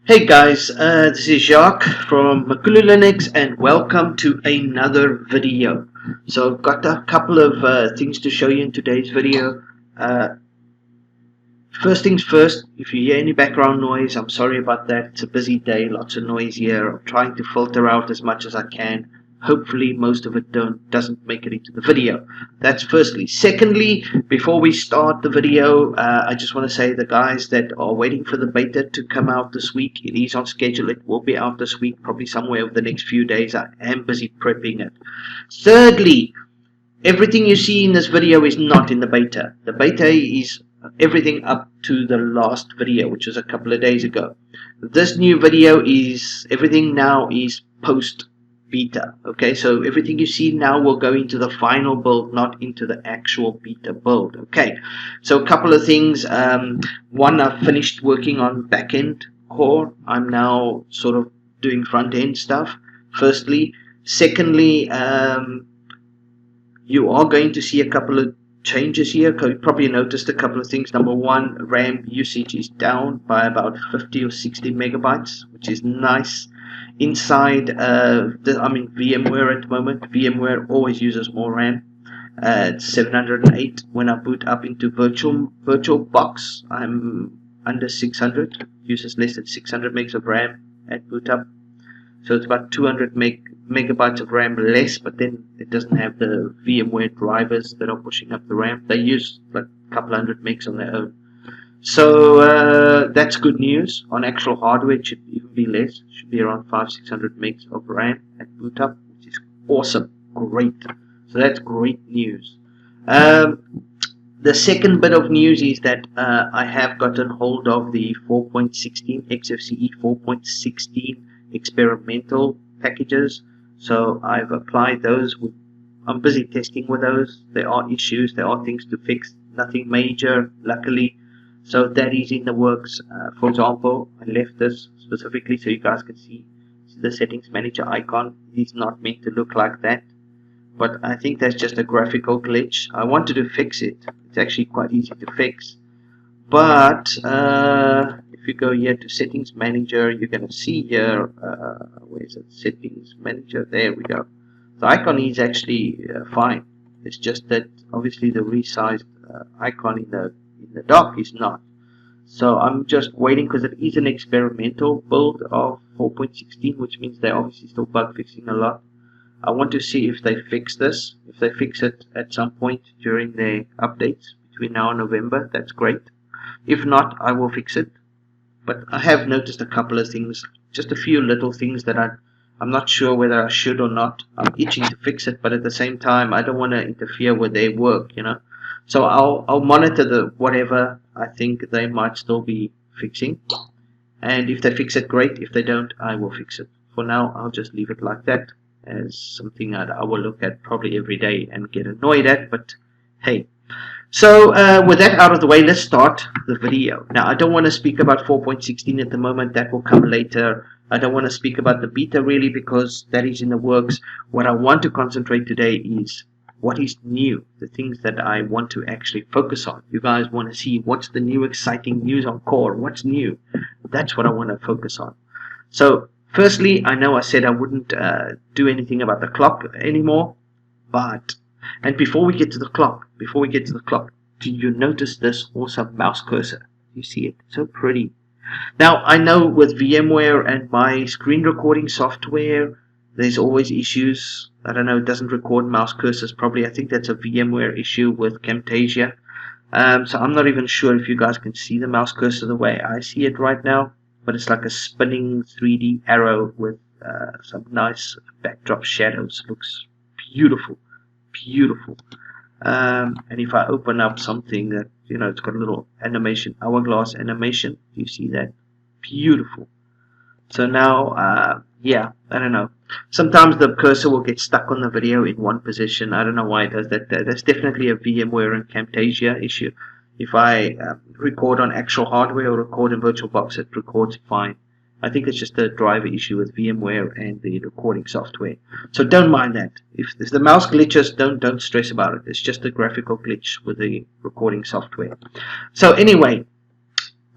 Hey guys, this is Jacques from MakuluLinux and welcome to another video. So I've got a couple of things to show you in today's video. First things first, if you hear any background noise, I'm sorry about that. It's a busy day, lots of noise here. I'm trying to filter out as much as I can. Hopefully most of it doesn't make it into the video. That's firstly. Secondly, before we start the video, I just want to say the guys that are waiting for the beta to come out this week, it is on schedule. It will be out this week, probably somewhere over the next few days. I am busy prepping it. Thirdly, everything you see in this video is not in the beta. The beta is everything up to the last video, which was a couple of days ago. This new video is everything now is post beta. Okay, so everything you see now will go into the final build, not into the actual beta build. Okay, so a couple of things. One, I've finished working on backend core. I'm now sort of doing front end stuff, firstly. Secondly, you are going to see a couple of changes here. You probably noticed a couple of things. Number one, RAM usage is down by about 50 or 60 megabytes, which is nice. Inside VMware at the moment, VMware always uses more RAM. It's 708. When I boot up into VirtualBox, I'm under 600. Uses less than 600 megs of RAM at boot up. So it's about 200 megabytes of RAM less, but then it doesn't have the VMware drivers that are pushing up the RAM. They use like a couple hundred megs on their own. So that's good news. On actual hardware, it should even be less. It should be around 500-600 megs of RAM at boot up, which is awesome, great. So that's great news. The second bit of news is that I have gotten hold of the 4.16 XFCE 4.16 experimental packages. So I've applied those. I'm busy testing with those. There are issues, there are things to fix, nothing major, luckily. So that is in the works. For example, I left this specifically so you guys can see the settings manager icon. It's not meant to look like that, but I think that's just a graphical glitch. I wanted to fix it. It's actually quite easy to fix, but if you go here to settings manager, you're going to see here, where is it, settings manager, there we go. The icon is actually fine. It's just that obviously the resized icon in the dock is not. So I'm just waiting because it is an experimental build of 4.16, which means they're obviously still bug fixing a lot. I want to see if they fix this. If they fix it at some point during their updates between now and November, that's great. If not, I will fix it. But I have noticed a couple of things, just a few little things that I'm not sure whether I should or not. I'm itching to fix it, but at the same time, I don't want to interfere with their work, you know. So I'll monitor the whatever I think they might still be fixing, and if they fix it, great. If they don't, I will fix it. For now, I'll just leave it like that as something that I will look at probably every day and get annoyed at. But hey, so with that out of the way, let's start the video. Now, I don't want to speak about 4.16 at the moment. That will come later. I don't want to speak about the beta really because that is in the works. What I want to concentrate today is what is new, the things that I want to actually focus on. You guys want to see what's the new exciting news on core, what's new. That's what I want to focus on. So firstly, I know I said I wouldn't do anything about the clock anymore, and before we get to the clock, do you notice this awesome mouse cursor? You see it? So pretty. Now, I know with VMware and my screen recording software, there's always issues. I don't know, it doesn't record mouse cursors probably. I think that's a VMware issue with Camtasia. So I'm not even sure if you guys can see the mouse cursor the way I see it right now, but it's like a spinning 3D arrow with some nice backdrop shadows. Looks beautiful, beautiful. And if I open up something that, you know, it's got a little animation, hourglass animation, do you see that? Beautiful. So now, yeah, I don't know. Sometimes the cursor will get stuck on the video in one position. I don't know why it does that. That's definitely a VMware and Camtasia issue. If I record on actual hardware or record in VirtualBox, it records fine. I think it's just a driver issue with VMware and the recording software. So don't mind that. If the mouse glitches, don't stress about it. It's just a graphical glitch with the recording software. So anyway,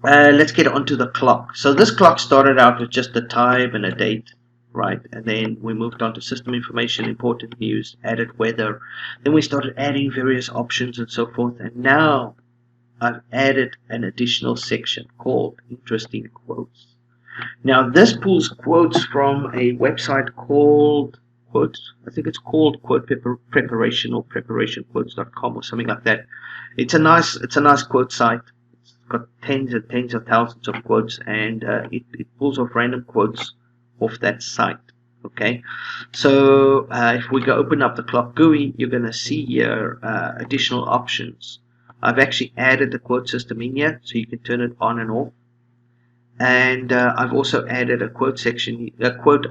let's get onto the clock. So this clock started out with just a time and a date, right? And then we moved on to system information, important news, added weather. Then we started adding various options and so forth. And now I've added an additional section called interesting quotes. Now this pulls quotes from a website called I think it's called Quote Preparation or preparationquotes.com or something like that. It's a nice quote site. It's got tens and tens of thousands of quotes, and it pulls off random quotes off that site. Okay, so if we go open up the clock GUI, you're going to see here additional options. I've actually added the quote system in here, so you can turn it on and off. And I've also added a quote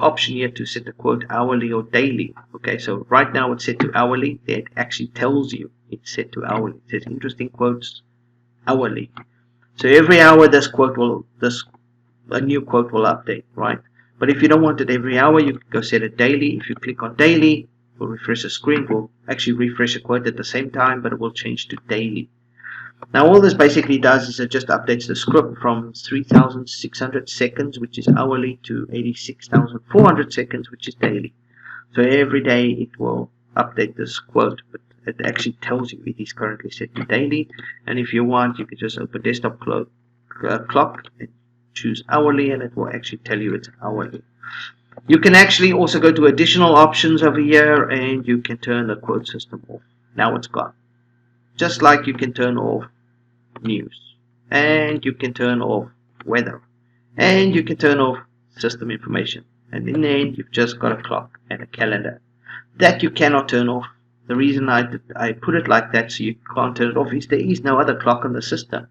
option here to set the quote hourly or daily. Okay, so right now it's set to hourly. It actually tells you it's set to hourly. It says interesting quotes hourly. So every hour a new quote will update, right? But if you don't want it every hour, you can go set it daily. If you click on daily, we'll refresh the screen. We'll actually refresh a quote at the same time, but it will change to daily. Now all this basically does is it just updates the script from 3,600 seconds, which is hourly, to 86,400 seconds, which is daily. So every day it will update this quote, but it actually tells you it is currently set to daily. And if you want, you can just open desktop clock and choose hourly, and it will actually tell you it's hourly. You can actually also go to additional options over here, and you can turn the quote system off. Now it's gone. Just like you can turn off news, and you can turn off weather, and you can turn off system information, and in the end you've just got a clock and a calendar that you cannot turn off. The reason I put it like that, so you can't turn it off, is there is no other clock on the system.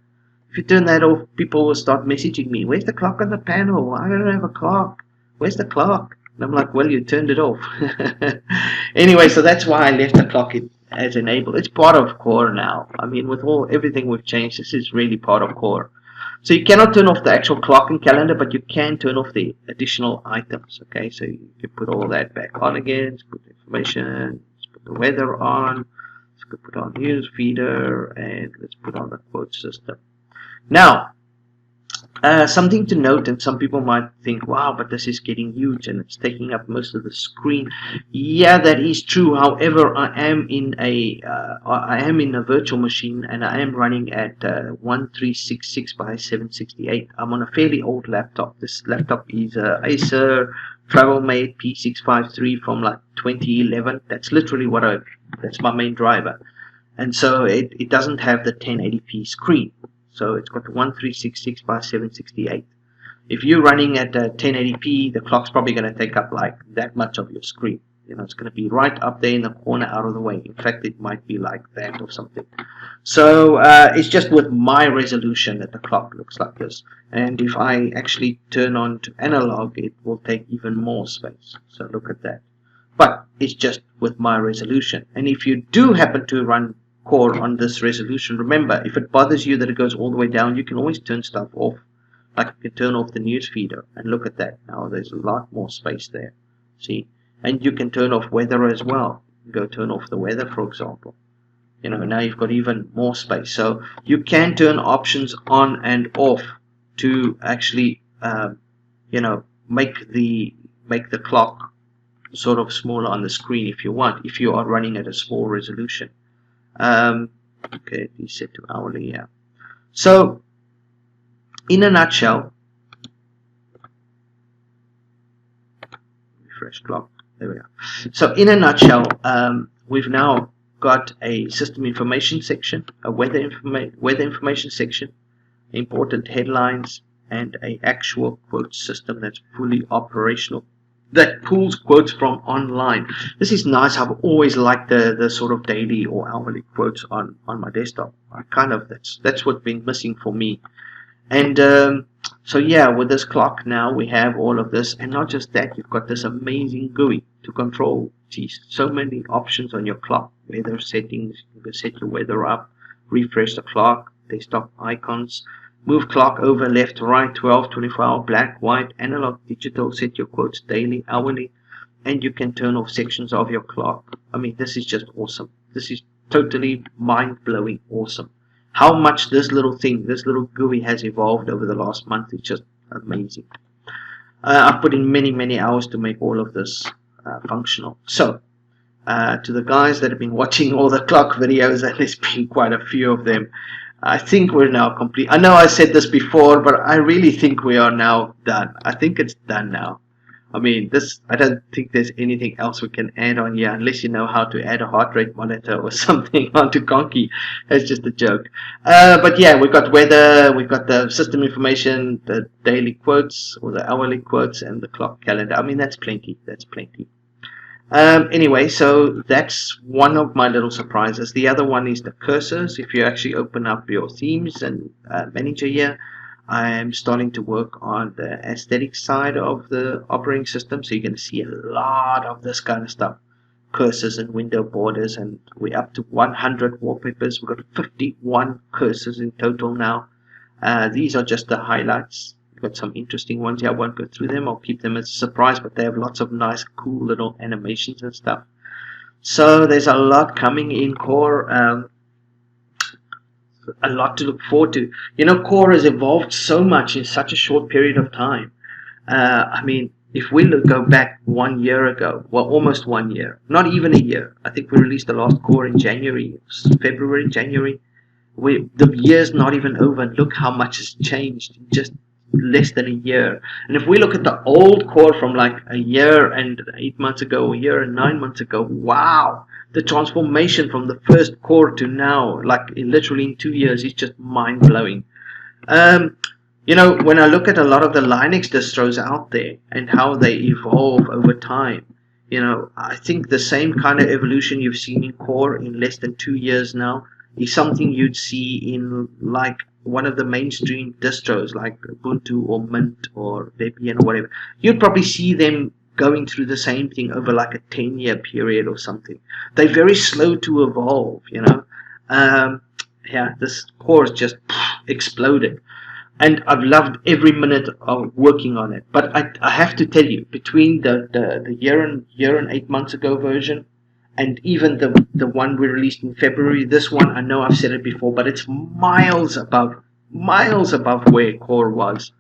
If you turn that off, people will start messaging me, where's the clock on the panel? I don't have a clock, where's the clock? And I'm like, well, you turned it off. Anyway, so that's why I left the clock as enabled. It's part of core now. I mean, with everything we've changed, this is really part of core. So you cannot turn off the actual clock and calendar, but you can turn off the additional items. Okay, so you can put all that back on again. Let's put the information, let's put the weather on, let's put on news feeder, and let's put on the quote system. Now, something to note, and some people might think, wow, but this is getting huge and it's taking up most of the screen. Yeah, that is true. However, I am in a virtual machine, and I am running at 1366 by 768. I'm on a fairly old laptop. This laptop is Acer TravelMate P653 from like 2011. That's literally that's my main driver. And so it doesn't have the 1080p screen. So it's got the 1366 by 768. If you're running at 1080p, the clock's probably going to take up like that much of your screen. You know, it's going to be right up there in the corner, out of the way. In fact, it might be like that or something. So it's just with my resolution that the clock looks like this. And if I actually turn on to analog, it will take even more space. So look at that. But it's just with my resolution. And if you do happen to run core on this resolution, remember, if it bothers you that it goes all the way down, you can always turn stuff off. Like you can turn off the news feeder, and look at that. Now there's a lot more space there. See? And you can turn off weather as well. Go turn off the weather, for example. You know, now you've got even more space. So you can turn options on and off to actually, you know, make the clock sort of smaller on the screen if you want, if you are running at a small resolution. Okay, be set to hourly, yeah. So, in a nutshell, refresh clock, there we go. So, in a nutshell, we've now got a system information section, a weather information section, important headlines, and an actual quote system that's fully operational, that pulls quotes from online. This is nice. I've always liked the sort of daily or hourly quotes on my desktop. That's what's been missing for me. And so yeah, with this clock now we have all of this, and not just that, you've got this amazing GUI to control. Geez, so many options on your clock. Weather settings, you can set your weather up, refresh the clock, desktop icons, move clock over left to right, 12, 24 hour, black, white, analog, digital, set your quotes daily, hourly, and you can turn off sections of your clock. I mean, this is just awesome. This is totally mind-blowing awesome. How much this little thing, this little GUI has evolved over the last month is just amazing. I've put in many hours to make all of this functional. So to the guys that have been watching all the clock videos, and there's been quite a few of them, I think we're now complete. I know I said this before, but I really think we are now done. I think it's done now. I mean, I don't think there's anything else we can add on here, unless you know how to add a heart rate monitor or something onto Conky. It's just a joke. But yeah, we've got weather, we've got the system information, the daily quotes or the hourly quotes, and the clock calendar. I mean, that's plenty. That's plenty. Anyway, so that's one of my little surprises. The other one is the cursors. If you actually open up your themes and manager here, I am starting to work on the aesthetic side of the operating system. So you're going to see a lot of this kind of stuff. Cursors and window borders, and we're up to 100 wallpapers. We've got 51 cursors in total now. These are just the highlights. Got some interesting ones here. I won't go through them. I'll keep them as a surprise, but they have lots of nice, cool little animations and stuff. So there's a lot coming in Core. A lot to look forward to. You know, Core has evolved so much in such a short period of time. I mean, if we go back 1 year ago, well, almost 1 year, not even a year. I think we released the last Core in January, February, January. The year's not even over. Look how much has changed in just less than a year. And if we look at the old Core from like a year and 8 months ago, a year and 9 months ago, wow, the transformation from the first Core to now, like literally in 2 years, is just mind-blowing. You know, when I look at a lot of the Linux distros out there and how they evolve over time, you know, I think the same kind of evolution you've seen in Core in less than 2 years now is something you'd see in like one of the mainstream distros like Ubuntu or Mint or Debian or whatever. You'd probably see them going through the same thing over like a 10-year period or something. They're very slow to evolve, you know. Yeah, this Core has just exploded. And I've loved every minute of working on it. But I have to tell you, between the year and 8 months ago version and even the one we released in February, this one, I know I've said it before, but it's miles above where Core was.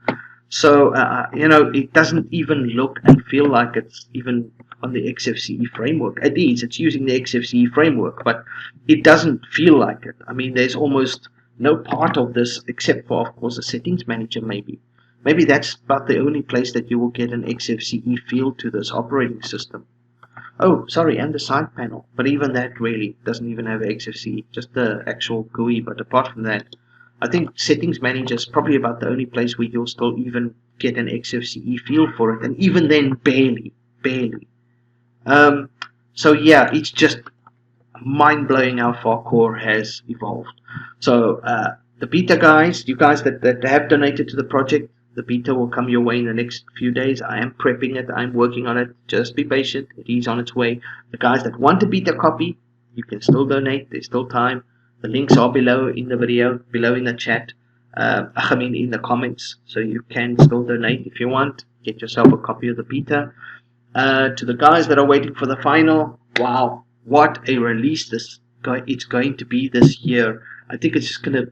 So, you know, it doesn't even look and feel like it's even on the XFCE framework. It is, it's using the XFCE framework, but it doesn't feel like it. I mean, there's almost no part of this except for, of course, the settings manager maybe. Maybe that's about the only place that you will get an XFCE feel to this operating system. Oh, sorry, and the side panel. But even that really doesn't even have XFCE, just the actual GUI. But apart from that, I think settings manager is probably about the only place where you'll still even get an XFCE feel for it. And even then, barely. So yeah, it's just mind-blowing how far Core has evolved. So the beta guys, you guys that have donated to the project, the beta will come your way in the next few days. I am prepping it. I'm working on it. Just be patient. It is on its way. The guys that want a beta copy, you can still donate. There's still time. The links are below in the video, below in the chat. I mean in the comments. So you can still donate if you want. Get yourself a copy of the beta. To the guys that are waiting for the final, wow, what a release it's going to be this year. I think it's gonna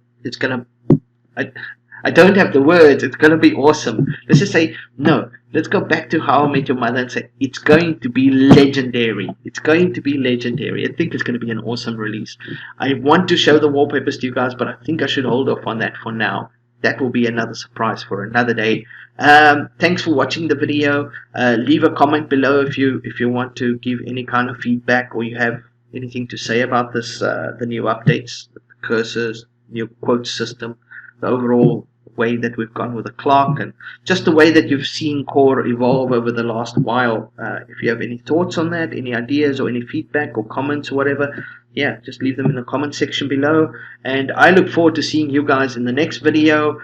I don't have the words. It's going to be awesome. Let's just say, no, let's go back to How I Met Your Mother and say, it's going to be legendary. It's going to be legendary. I think it's going to be an awesome release. I want to show the wallpapers to you guys, but I think I should hold off on that for now. That will be another surprise for another day. Thanks for watching the video. Leave a comment below if you want to give any kind of feedback or you have anything to say about this, the new updates, the cursors, new quote system, the overall way that we've gone with the clock, and just the way that you've seen Core evolve over the last while. If you have any thoughts on that, any ideas or any feedback or comments or whatever, yeah, just leave them in the comment section below. And I look forward to seeing you guys in the next video.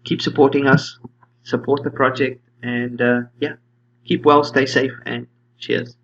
Keep supporting us, support the project, and yeah, keep well, stay safe, and cheers.